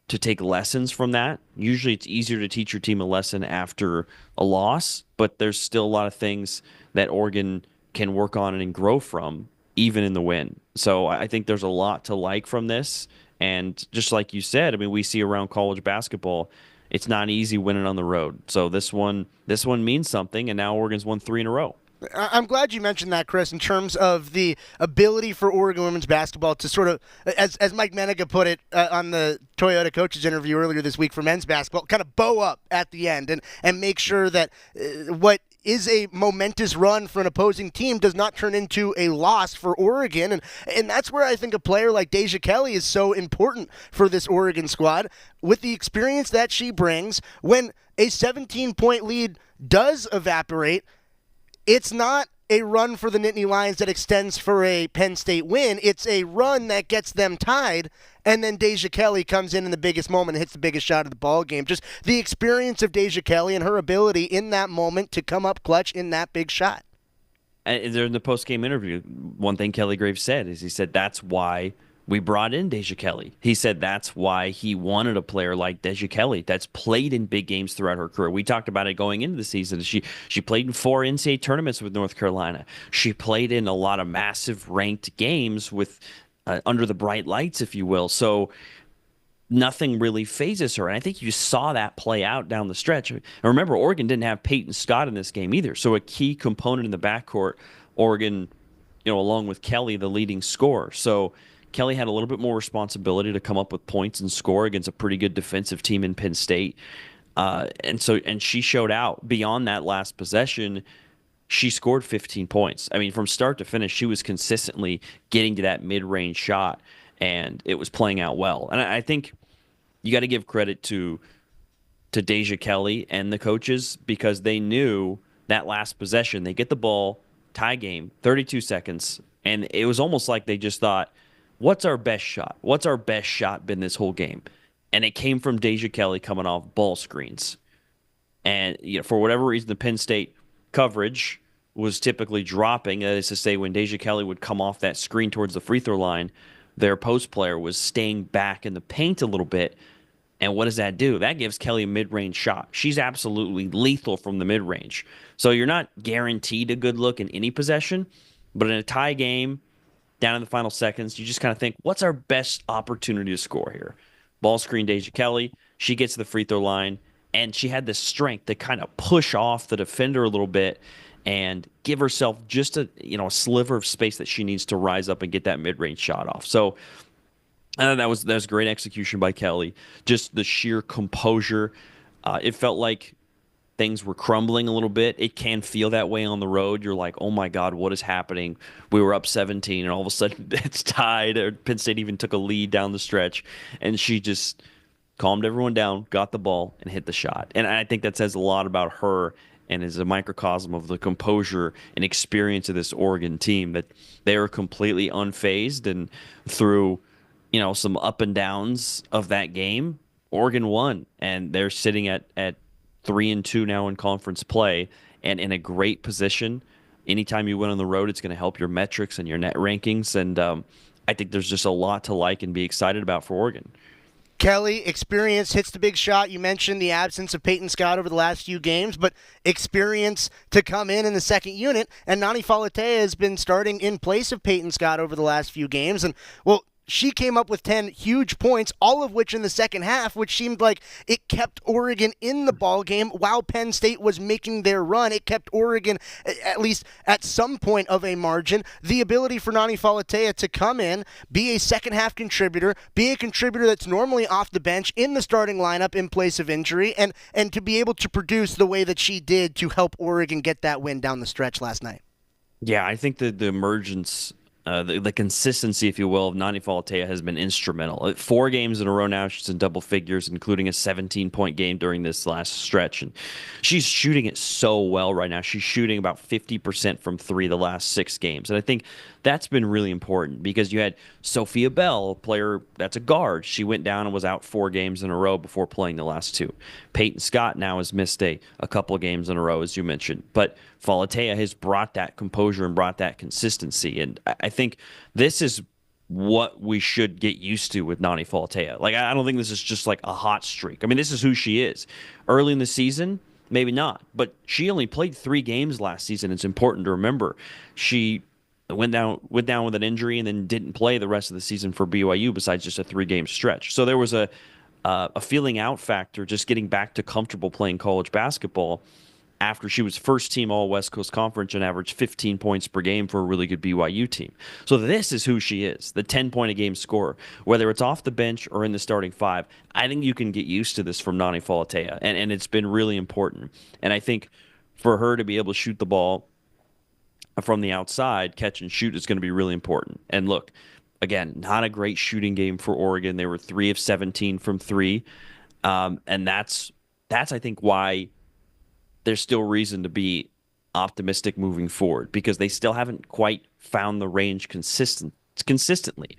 take lessons from that. Usually it's easier to teach your team a lesson after a loss, but there's still a lot of things that Oregon can work on and grow from, even in the win. So I think there's a lot to like from this. And just like you said, I mean, we see around college basketball, it's not easy winning on the road. So this one means something, and now Oregon's won 3 in a row. I'm glad you mentioned that, Chris, in terms of the ability for Oregon women's basketball to sort of, as Mike Menega put it on the Toyota coaches interview earlier this week for men's basketball, kind of bow up at the end and make sure that what is a momentous run for an opposing team does not turn into a loss for Oregon. And that's where I think a player like Deja Kelly is so important for this Oregon squad. With the experience that she brings, when a 17-point lead does evaporate, it's not a run for the Nittany Lions that extends for a Penn State win. It's a run that gets them tied, and then Deja Kelly comes in the biggest moment and hits the biggest shot of the ball game. Just the experience of Deja Kelly and her ability in that moment to come up clutch in that big shot. And in the post-game interview, one thing Kelly Graves said is he said that's why we brought in Deja Kelly. He said that's why he wanted a player like Deja Kelly that's played in big games throughout her career. We talked about it going into the season. She played in 4 NCAA tournaments with North Carolina. She played in a lot of massive ranked games with under the bright lights, if you will. So nothing really phases her. And I think you saw that play out down the stretch. And remember, Oregon didn't have Peyton Scott in this game either. So a key component in the backcourt, Oregon, along with Kelly, the leading scorer. So Kelly had a little bit more responsibility to come up with points and score against a pretty good defensive team in Penn State. And she showed out. Beyond that last possession, she scored 15 points. I mean, from start to finish, she was consistently getting to that mid-range shot, and it was playing out well. And I think you got to give credit to Deja Kelly and the coaches, because they knew that last possession, they get the ball, tie game, 32 seconds, and it was almost like they just thought, what's our best shot? What's our best shot been this whole game? And it came from Deja Kelly coming off ball screens. And for whatever reason, the Penn State coverage was typically dropping. That is to say, when Deja Kelly would come off that screen towards the free throw line, their post player was staying back in the paint a little bit. And what does that do? That gives Kelly a mid-range shot. She's absolutely lethal from the mid-range. So you're not guaranteed a good look in any possession, but in a tie game, down in the final seconds, you just kind of think, what's our best opportunity to score here? Ball screen Deja Kelly. She gets to the free throw line, and she had the strength to kind of push off the defender a little bit and give herself just a sliver of space that she needs to rise up and get that mid-range shot off. So that was great execution by Kelly. Just the sheer composure. It felt like things were crumbling a little bit. It can feel that way on the road. You're like, oh my God, what is happening? We were up 17, and all of a sudden it's tied. Or Penn State even took a lead down the stretch, and she just calmed everyone down, got the ball, and hit the shot. And I think that says a lot about her, and is a microcosm of the composure and experience of this Oregon team, that they are completely unfazed. And through some up and downs of that game, Oregon won, and they're sitting at 3-2 now in conference play, and in a great position. Anytime you win on the road, it's going to help your metrics and your net rankings, and I think there's just a lot to like and be excited about for Oregon. Kelly, experience, hits the big shot. You mentioned the absence of Peyton Scott over the last few games, but experience to come in the second unit, and Nani Falatea has been starting in place of Peyton Scott over the last few games, and, well, she came up with 10 huge points, all of which in the second half, which seemed like it kept Oregon in the ball game while Penn State was making their run. It kept Oregon, at least at some point of a margin. The ability for Nani Falatea to come in, be a second-half contributor, be a contributor that's normally off the bench in the starting lineup in place of injury, and to be able to produce the way that she did to help Oregon get that win down the stretch last night. Yeah, I think the emergence, the consistency, if you will, of Nani Falatea has been instrumental. 4 games in a row now, she's in double figures, including a 17-point game during this last stretch. And she's shooting it so well right now. She's shooting about 50% from 3 the last 6 games. And I think that's been really important, because you had Sophia Bell, a player that's a guard. She went down and was out 4 games in a row before playing the last 2. Peyton Scott now has missed a couple of games in a row, as you mentioned. But Falatea has brought that composure and brought that consistency. And I think this is what we should get used to with Nani Falatea. Like, I don't think this is just like a hot streak. I mean, this is who she is. Early in the season, maybe not. But she only played 3 games last season. It's important to remember. She went down with an injury and then didn't play the rest of the season for BYU besides just a 3-game stretch. So there was a feeling out factor, just getting back to comfortable playing college basketball after she was first team all West Coast Conference and averaged 15 points per game for a really good BYU team. So this is who she is, the 10-point-a-game scorer. Whether it's off the bench or in the starting 5, I think you can get used to this from Nani Falatea, and it's been really important. And I think for her to be able to shoot the ball from the outside, catch and shoot, is going to be really important. And look, again, not a great shooting game for Oregon. They were 3 of 17 from 3. And that's I think why there's still reason to be optimistic moving forward, because they still haven't quite found the range consistently.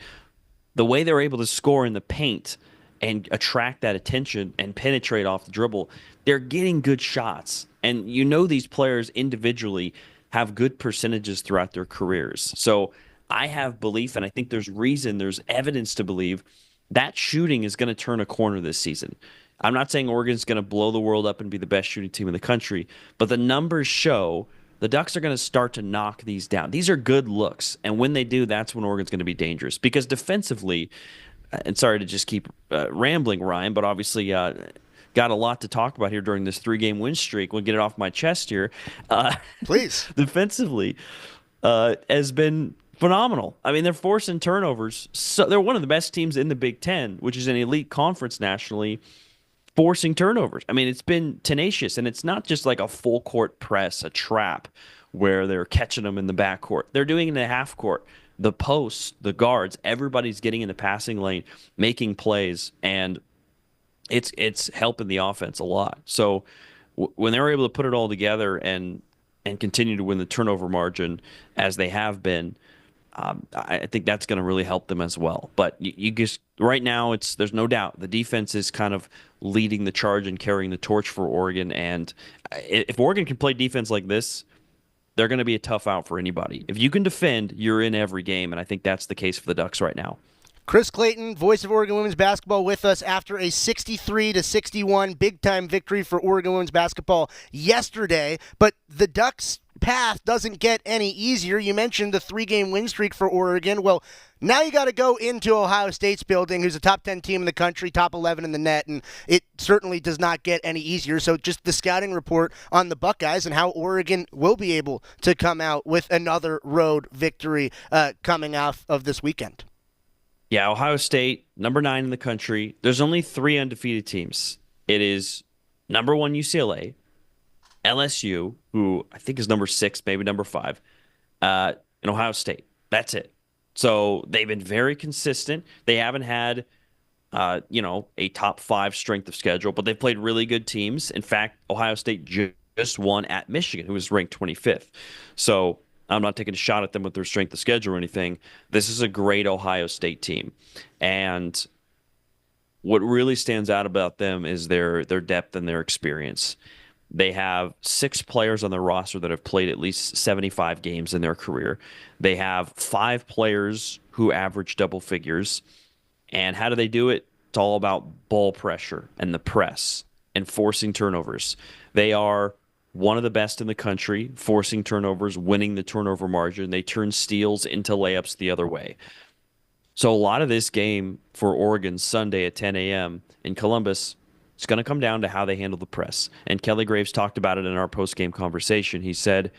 The way they're able to score in the paint and attract that attention and penetrate off the dribble, they're getting good shots. And these players individually have good percentages throughout their careers. So I have belief, and I think there's evidence to believe that shooting is going to turn a corner this season. I'm not saying Oregon's going to blow the world up and be the best shooting team in the country, but the numbers show the Ducks are going to start to knock these down. These are good looks, and when they do, that's when Oregon's going to be dangerous. Because defensively, and sorry to just keep rambling, Ryan, but obviously got a lot to talk about here during this 3-game win streak. We'll get it off my chest here. Please. Defensively has been phenomenal. I mean, they're forcing turnovers. So they're one of the best teams in the Big Ten, which is an elite conference nationally, forcing turnovers. I mean, it's been tenacious, and it's not just like a full court press, a trap where they're catching them in the backcourt. They're doing it in the half court. The posts, the guards, everybody's getting in the passing lane, making plays, and it's helping the offense a lot. So when they're able to put it all together and continue to win the turnover margin as they have been, I think that's going to really help them as well. But you just right now, there's no doubt the defense is kind of leading the charge and carrying the torch for Oregon. And if Oregon can play defense like this, they're going to be a tough out for anybody. If you can defend, you're in every game, and I think that's the case for the Ducks right now. Chris Clayton, voice of Oregon women's basketball, with us after a 63-61 big-time victory for Oregon women's basketball yesterday. But the Ducks' path doesn't get any easier. You mentioned the 3-game win streak for Oregon. Well, now you got to go into Ohio State's building, who's a top 10 team in the country, top 11 in the net, and it certainly does not get any easier. So just the scouting report on the Buckeyes and how Oregon will be able to come out with another road victory coming out of this weekend. Yeah, Ohio State, number 9 in the country. There's only 3 undefeated teams. It is number 1 UCLA, LSU, who I think is number 6, maybe number 5, and Ohio State. That's it. So they've been very consistent. They haven't had, a top 5 strength of schedule, but they've played really good teams. In fact, Ohio State just won at Michigan, who was ranked 25th. So I'm not taking a shot at them with their strength of schedule or anything. This is a great Ohio State team. And what really stands out about them is their depth and their experience. They have 6 players on their roster that have played at least 75 games in their career. They have 5 players who average double figures. And how do they do it? It's all about ball pressure and the press and forcing turnovers. They are one of the best in the country, forcing turnovers, winning the turnover margin. They turn steals into layups the other way. So a lot of this game for Oregon Sunday at 10 a.m. in Columbus, it's going to come down to how they handle the press. And Kelly Graves talked about it in our post-game conversation. He said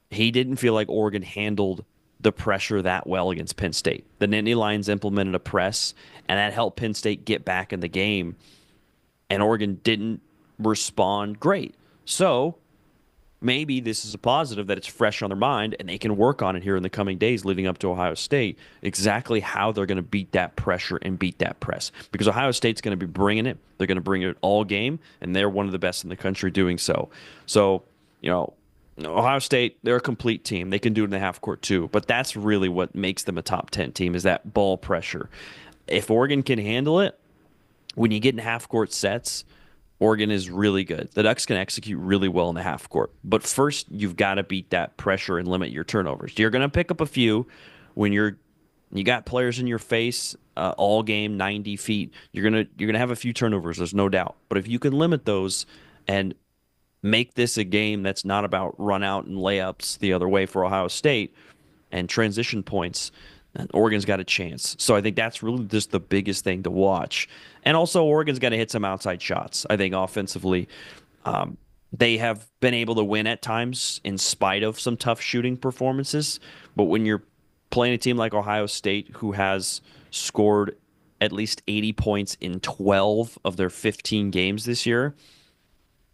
he didn't feel like Oregon handled the pressure that well against Penn State. The Nittany Lions implemented a press, and that helped Penn State get back in the game. And Oregon didn't respond great. So maybe this is a positive that it's fresh on their mind and they can work on it here in the coming days leading up to Ohio State, exactly how they're going to beat that pressure and beat that press. Because Ohio State's going to be bringing it. They're going to bring it all game, and they're one of the best in the country doing so. So, Ohio State, they're a complete team. They can do it in the half court too. But that's really what makes them a top 10 team is that ball pressure. If Oregon can handle it, when you get in half court sets, Oregon is really good. The Ducks can execute really well in the half court. But first, you've got to beat that pressure and limit your turnovers. You're going to pick up a few when you got players in your face all game, 90 feet. You're gonna have a few turnovers. There's no doubt. But if you can limit those and make this a game that's not about run out and layups the other way for Ohio State and transition points, and Oregon's got a chance. So I think that's really just the biggest thing to watch. And also, Oregon's got to hit some outside shots. I think offensively, they have been able to win at times in spite of some tough shooting performances. But when you're playing a team like Ohio State, who has scored at least 80 points in 12 of their 15 games this year,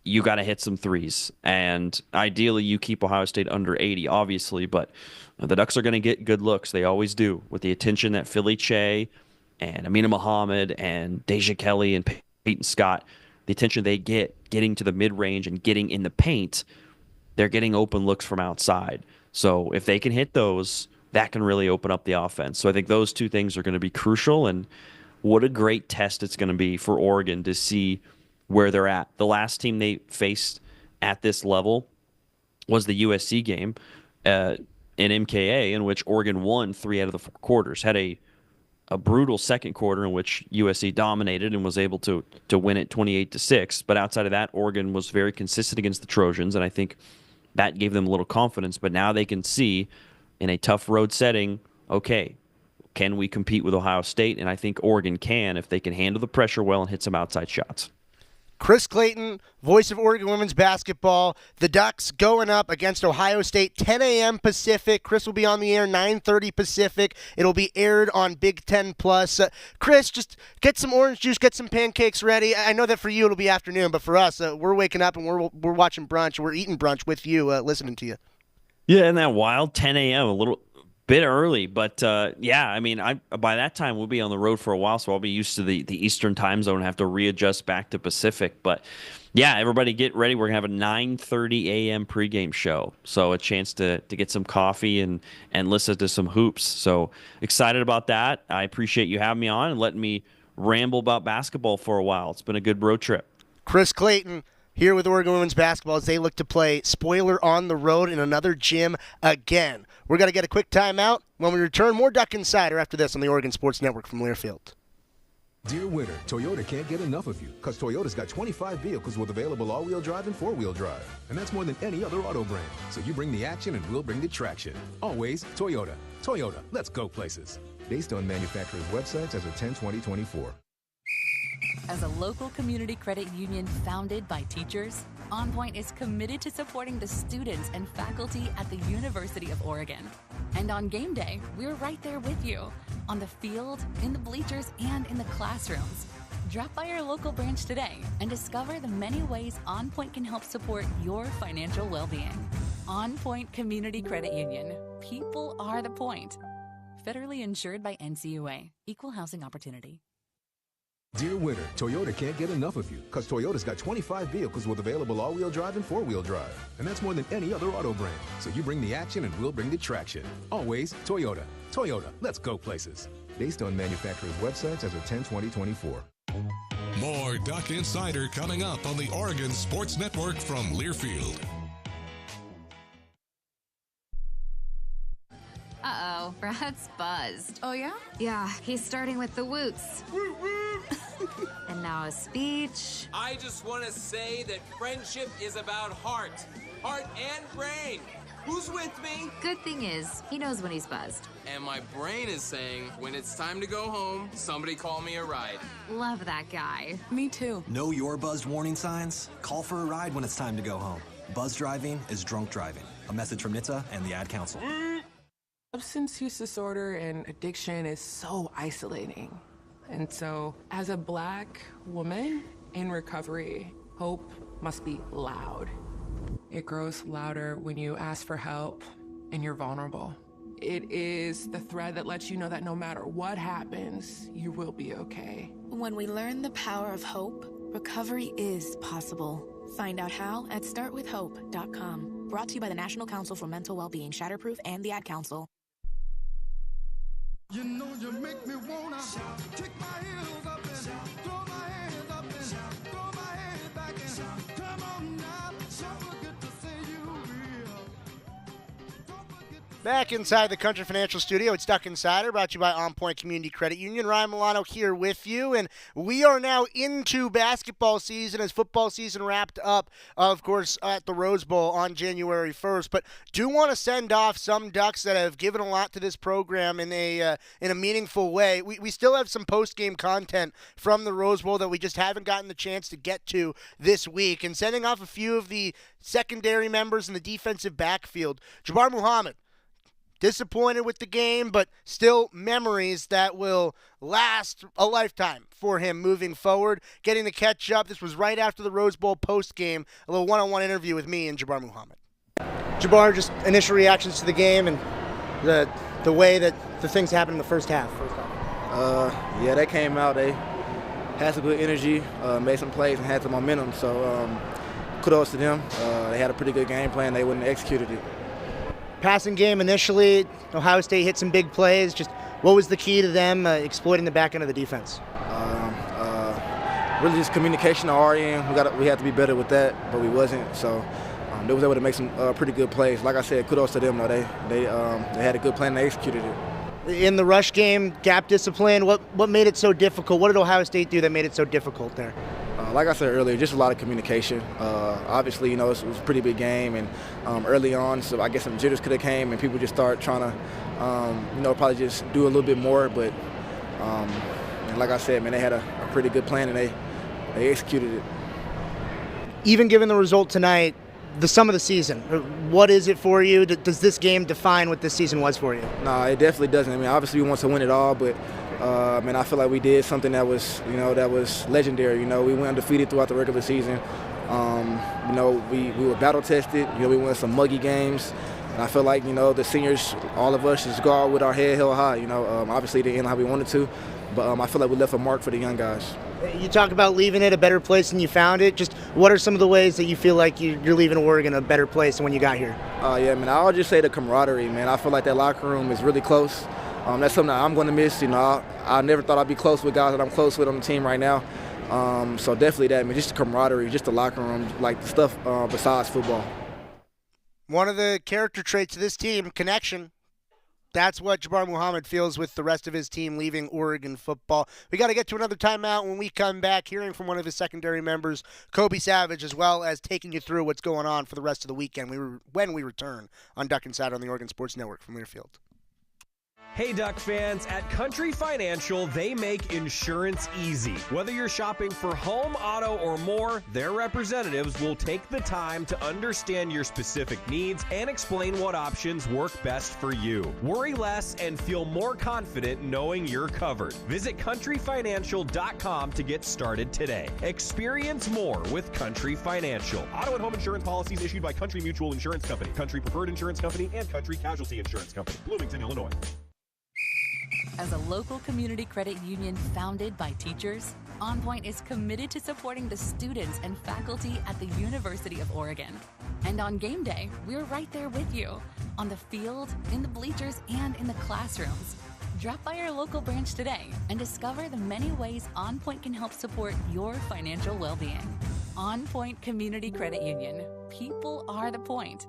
you got to hit some threes. And ideally, you keep Ohio State under 80, obviously, but the Ducks are going to get good looks. They always do, with the attention that Philly Che and Amina Muhammad and Deja Kelly and Peyton Scott, the attention they get getting to the mid-range and getting in the paint, they're getting open looks from outside. So if they can hit those, that can really open up the offense. So I think those two things are going to be crucial, and what a great test it's going to be for Oregon to see where they're at. The last team they faced at this level was the USC game in MKA, in which Oregon won 3 out of the 4 quarters, had a brutal second quarter in which USC dominated and was able to win it 28-6. But outside of that, Oregon was very consistent against the Trojans, and I think that gave them a little confidence. But now they can see in a tough road setting, okay, can we compete with Ohio State? And I think Oregon can if they can handle the pressure well and hit some outside shots. Chris Clayton, voice of Oregon women's basketball. The Ducks going up against Ohio State, 10 a.m. Pacific. Chris will be on the air 9:30 Pacific. It'll be aired on Big Ten Plus. Chris, just get some orange juice, get some pancakes ready. I know that for you it'll be afternoon, but for us, we're waking up and we're watching brunch. We're eating brunch with you, listening to you. Yeah, isn't that wild? 10 a.m., a little bit early, but yeah, I mean, by that time we'll be on the road for a while, so I'll be used to the Eastern time zone and have to readjust back to Pacific. But yeah, everybody get ready. We're gonna have a 9:30 a.m. pregame show, so a chance to get some coffee and listen to some hoops. So excited about that. I appreciate you having me on and letting me ramble about basketball for a while. It's been a good road trip. Chris Clayton here with Oregon women's basketball as they look to play, spoiler, on the road in another gym again. We're going to get a quick timeout. When we return, more Duck Insider after this on the Oregon Sports Network from Learfield. Dear winter, Toyota can't get enough of you because Toyota's got 25 vehicles with available all-wheel drive and four-wheel drive. And that's more than any other auto brand. So you bring the action and we'll bring the traction. Always Toyota. Toyota, let's go places. Based on manufacturers' websites as of 10/20/24. As a local community credit union founded by teachers, OnPoint is committed to supporting the students and faculty at the University of Oregon. And on game day, we're right there with you, on the field, in the bleachers, and in the classrooms. Drop by our local branch today and discover the many ways OnPoint can help support your financial well-being. OnPoint Community Credit Union. People are the point. Federally insured by NCUA. Equal housing opportunity. Dear winter, Toyota can't get enough of you because Toyota's got 25 vehicles with available all-wheel drive and four-wheel drive. And that's more than any other auto brand. So you bring the action and we'll bring the traction. Always Toyota. Toyota, let's go places. Based on manufacturers' websites as of 10/20/24. More Duck Insider coming up on the Oregon Sports Network from Learfield. Uh-oh, Brad's buzzed. Oh, yeah? Yeah, he's starting with the woots. And now a speech. I just want to say that friendship is about heart and brain. Who's with me? Good thing is, he knows when he's buzzed. And my brain is saying, when it's time to go home, somebody call me a ride. Love that guy. Me too. Know your buzzed warning signs? Call for a ride when it's time to go home. Buzz driving is drunk driving. A message from NHTSA and the Ad Council. Substance use disorder and addiction is so isolating. And so, as a Black woman in recovery, hope must be loud. It grows louder when you ask for help and you're vulnerable. It is the thread that lets you know that no matter what happens, you will be okay. When we learn the power of hope, recovery is possible. Find out how at startwithhope.com. Brought to you by the National Council for Mental Wellbeing, Shatterproof, and the Ad Council. You know you make me wanna kick my heels up and throw my hands up and throw my head back and come on now, don't forget to say you will. Back inside the Country Financial Studio, it's Duck Insider, brought to you by OnPoint Community Credit Union. Ryan Milano here with you, and we are now into basketball season as football season wrapped up, of course, at the Rose Bowl on January 1st. But do want to send off some Ducks that have given a lot to this program in a meaningful way. We still have some post-game content from the Rose Bowl that we just haven't gotten the chance to get to this week, and sending off a few of the secondary members in the defensive backfield. Jabbar Muhammad, disappointed with the game, but still memories that will last a lifetime for him moving forward. Getting the catch up. This was right after the Rose Bowl post-game, a little one-on-one interview with me and Jabbar Muhammad. Jabbar, just initial reactions to the game and the way that the things happened in the first half. Yeah, they came out. They had some good energy, made some plays, and had some momentum. So kudos to them. They had a pretty good game plan. They wouldn't have executed it. Passing game initially, Ohio State hit some big plays. Just what was the key to them exploiting the back end of the defense? Really just communication on our end. We had to be better with that, but we wasn't. So they was able to make some pretty good plays. Like I said, kudos to them. Though they had a good plan and they executed it. In the rush game, gap discipline, what made it so difficult? What did Ohio State do that made it so difficult there? Like I said earlier, just a lot of communication. Obviously, it was a pretty big game, and early on, so I guess some jitters could have came, and people just start trying to, probably just do a little bit more. But and like I said, man, they had a pretty good plan, and they executed it. even given the result tonight, the sum of the season, what is it for you? Does this game define what this season was for you? No, it definitely doesn't. I mean, obviously we want to win it all, but I feel like we did something that was legendary. We went undefeated throughout the regular season. We were battle tested. We won some muggy games. And I feel like, the seniors, all of us, just go out with our head held high. Obviously it didn't end how we wanted to, but I feel like we left a mark for the young guys. You talk about leaving it a better place than you found it. Just what are some of the ways that you feel like you're leaving Oregon a better place than when you got here? Yeah, man, I'll just say the camaraderie, man. I feel like that locker room is really close. That's something that I'm going to miss. I never thought I'd be close with guys that I'm close with on the team right now. So definitely that, man. Just the camaraderie, just the locker room, like the stuff besides football. One of the character traits of this team, connection. That's what Jabbar Muhammad feels with the rest of his team leaving Oregon football. We got to get to another timeout. When we come back, hearing from one of his secondary members, Kobe Savage, as well as taking you through what's going on for the rest of the weekend when we return on Duck Insider on the Oregon Sports Network from Learfield. Hey, Duck fans, at Country Financial, they make insurance easy. Whether you're shopping for home, auto, or more, their representatives will take the time to understand your specific needs and explain what options work best for you. Worry less and feel more confident knowing you're covered. Visit countryfinancial.com to get started today. Experience more with Country Financial. Auto and home insurance policies issued by Country Mutual Insurance Company, Country Preferred Insurance Company, and Country Casualty Insurance Company, Bloomington, Illinois. As a local community credit union founded by teachers, OnPoint is committed to supporting the students and faculty at the University of Oregon. And on game day, we're right there with you, on the field, in the bleachers, and in the classrooms. Drop by our local branch today and discover the many ways OnPoint can help support your financial well-being. OnPoint Community Credit Union. People are the point.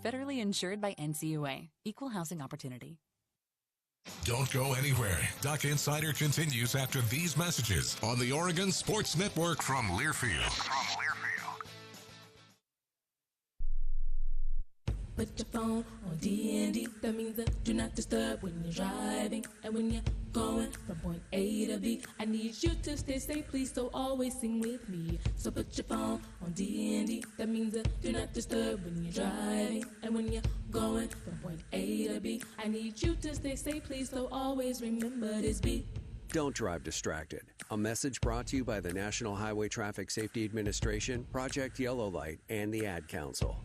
Federally insured by NCUA. Equal housing opportunity. Don't go anywhere. Duck Insider continues after these messages on the Oregon Sports Network from Learfield. Put your phone on D&D. That means that do not disturb when you're driving. And when you're going from point A to B, I need you to stay safe, please, so always sing with me. So put your phone on D&D. That means that do not disturb when you're driving. And when you're going from point A to B, I need you to stay safe, please, so always remember this beat. Don't drive distracted. A message brought to you by the National Highway Traffic Safety Administration, Project Yellow Light, and the Ad Council.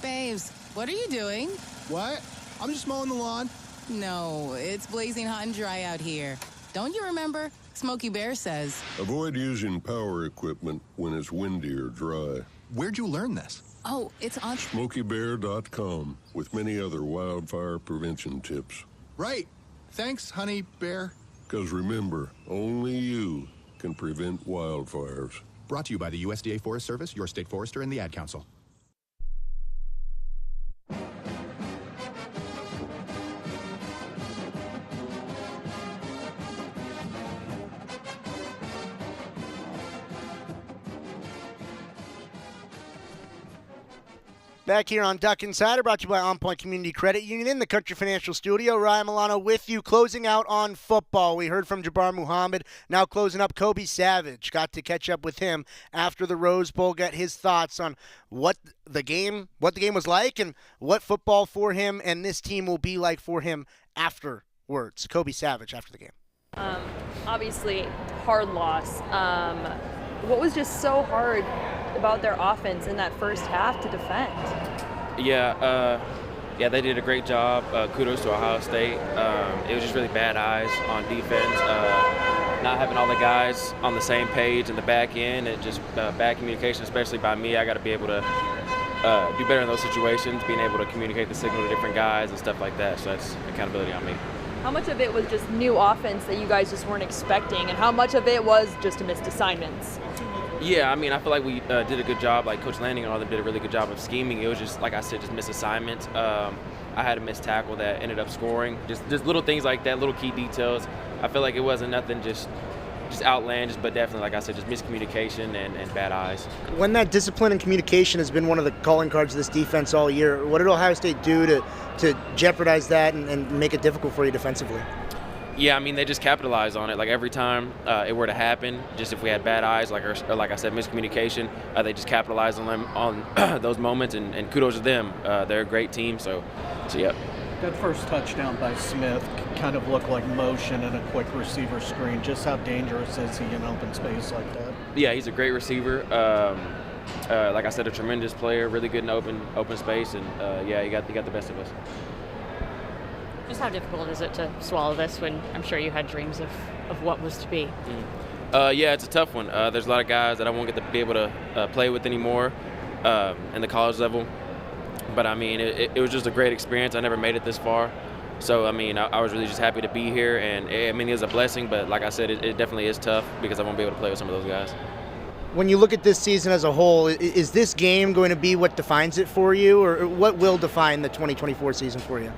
Babes, what are you doing? What? I'm just mowing the lawn. No, it's blazing hot and dry out here. Don't you remember? Smokey Bear says. Avoid using power equipment when it's windy or dry. Where'd you learn this? Oh, it's on SmokeyBear.com with many other wildfire prevention tips. Right. Thanks, Honey Bear. Because remember, only you can prevent wildfires. Brought to you by the USDA Forest Service, your state forester, and the Ad Council. Back here on Duck Insider, brought to you by OnPoint Community Credit Union in the Country Financial Studio. Ryan Milano with you, closing out on football. We heard from Jabbar Muhammad, now closing up Kobe Savage. Got to catch up with him after the Rose Bowl, get his thoughts on what the game was like and what football for him and this team will be like for him afterwards. Kobe Savage after the game. Obviously, hard loss. What was just so hard about their offense in that first half to defend? Yeah, they did a great job. Kudos to Ohio State. It was just really bad eyes on defense. Not having all the guys on the same page in the back end, and just bad communication, especially by me. I got to be able to do better in those situations, being able to communicate the signal to different guys and stuff like that. So that's accountability on me. How much of it was just new offense that you guys just weren't expecting, and how much of it was just missed assignments? Yeah, I mean, I feel like we did a good job. Like Coach Lanning and all them did a really good job of scheming. It was just, like I said, just missed assignments. I had a missed tackle that ended up scoring. Just little things like that, little key details. I feel like it wasn't nothing just outlandish, but definitely, like I said, just miscommunication and bad eyes. When that discipline and communication has been one of the calling cards of this defense all year, what did Ohio State do to jeopardize that and make it difficult for you defensively? Yeah, I mean, they just capitalize on it. Like, every time it were to happen, just if we had bad eyes, or like I said, miscommunication, they just capitalize on them on those moments, and kudos to them. They're a great team, so yeah. That first touchdown by Smith kind of looked like motion and a quick receiver screen. Just how dangerous is he in open space like that? Yeah, he's a great receiver. Like I said, a tremendous player, really good in open space, and yeah, he got the best of us. Just how difficult is it to swallow this when I'm sure you had dreams of what was to be? Yeah, it's a tough one. There's a lot of guys that I won't get to be able to play with anymore in the college level. But, I mean, it was just a great experience. I never made it this far. So, I mean, I was really just happy to be here. And, I mean, it was a blessing. But, like I said, it definitely is tough because I won't be able to play with some of those guys. When you look at this season as a whole, is this game going to be what defines it for you? Or what will define the 2024 season for you?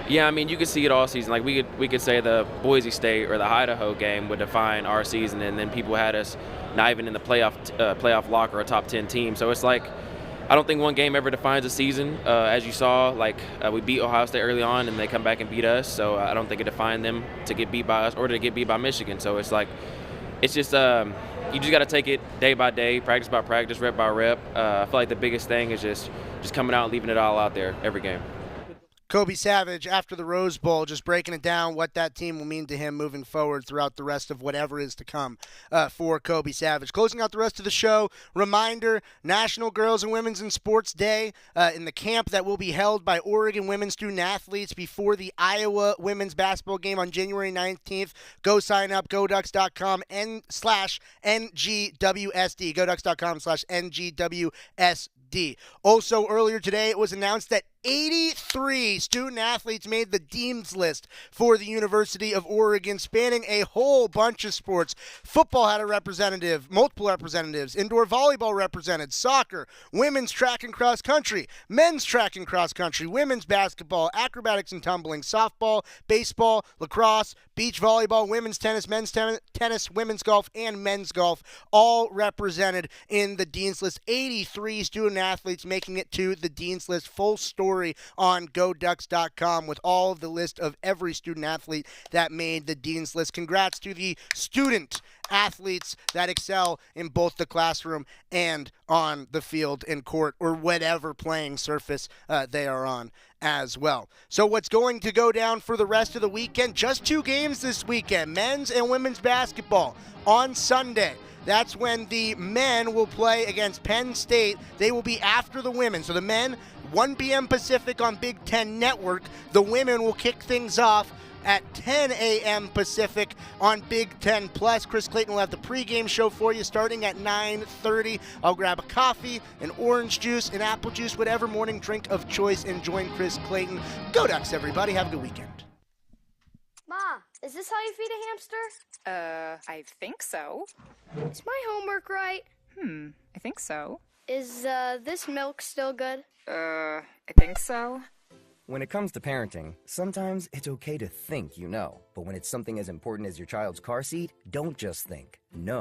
Yeah, I mean, you could see it all season. Like, we could say the Boise State or the Idaho game would define our season, and then people had us not even in the playoff lock or a top 10 team. So it's like, I don't think one game ever defines a season. As you saw, like, we beat Ohio State early on, and they come back and beat us. So I don't think it defined them to get beat by us or to get beat by Michigan. So it's like, it's just you just got to take it day by day, practice by practice, rep by rep. I feel like the biggest thing is just coming out and leaving it all out there every game. Kobe Savage, after the Rose Bowl, just breaking it down, what that team will mean to him moving forward throughout the rest of whatever is to come for Kobe Savage. Closing out the rest of the show, reminder, National Girls and Women's in Sports Day in the camp that will be held by Oregon women student-athletes before the Iowa women's basketball game on January 19th. Go sign up, goducks.com/NGWSD, goducks.com/NGWSD. Also, earlier today, it was announced that 83 student-athletes made the Dean's List for the University of Oregon, spanning a whole bunch of sports. Football had a representative, multiple representatives, indoor volleyball represented, soccer, women's track and cross country, men's track and cross country, women's basketball, acrobatics and tumbling, softball, baseball, lacrosse, beach volleyball, women's tennis, men's tennis, women's golf, and men's golf, all represented in the Dean's List. 83 student-athletes making it to the Dean's List. Full story on goducks.com with all of the list of every student-athlete that made the Dean's List. Congrats to the student athletes that excel in both the classroom and on the field and court or whatever playing surface they are on as well. So what's going to go down for the rest of the weekend? Just 2 games this weekend, men's and women's basketball on Sunday. That's when the men will play against Penn State. They will be after the women. So the men, 1 p.m. Pacific on Big Ten Network. The women will kick things off at 10 a.m. Pacific on Big Ten Plus. Chris Clayton will have the pregame show for you starting at 9:30. I'll grab a coffee, an orange juice, an apple juice, whatever morning drink of choice, and join Chris Clayton. Go Ducks, everybody. Have a good weekend. Ma, is this how you feed a hamster? I think so. Is my homework right? I think so. Is this milk still good? I think so. When it comes to parenting, sometimes it's okay to think you know. But when it's something as important as your child's car seat, don't just think. Know.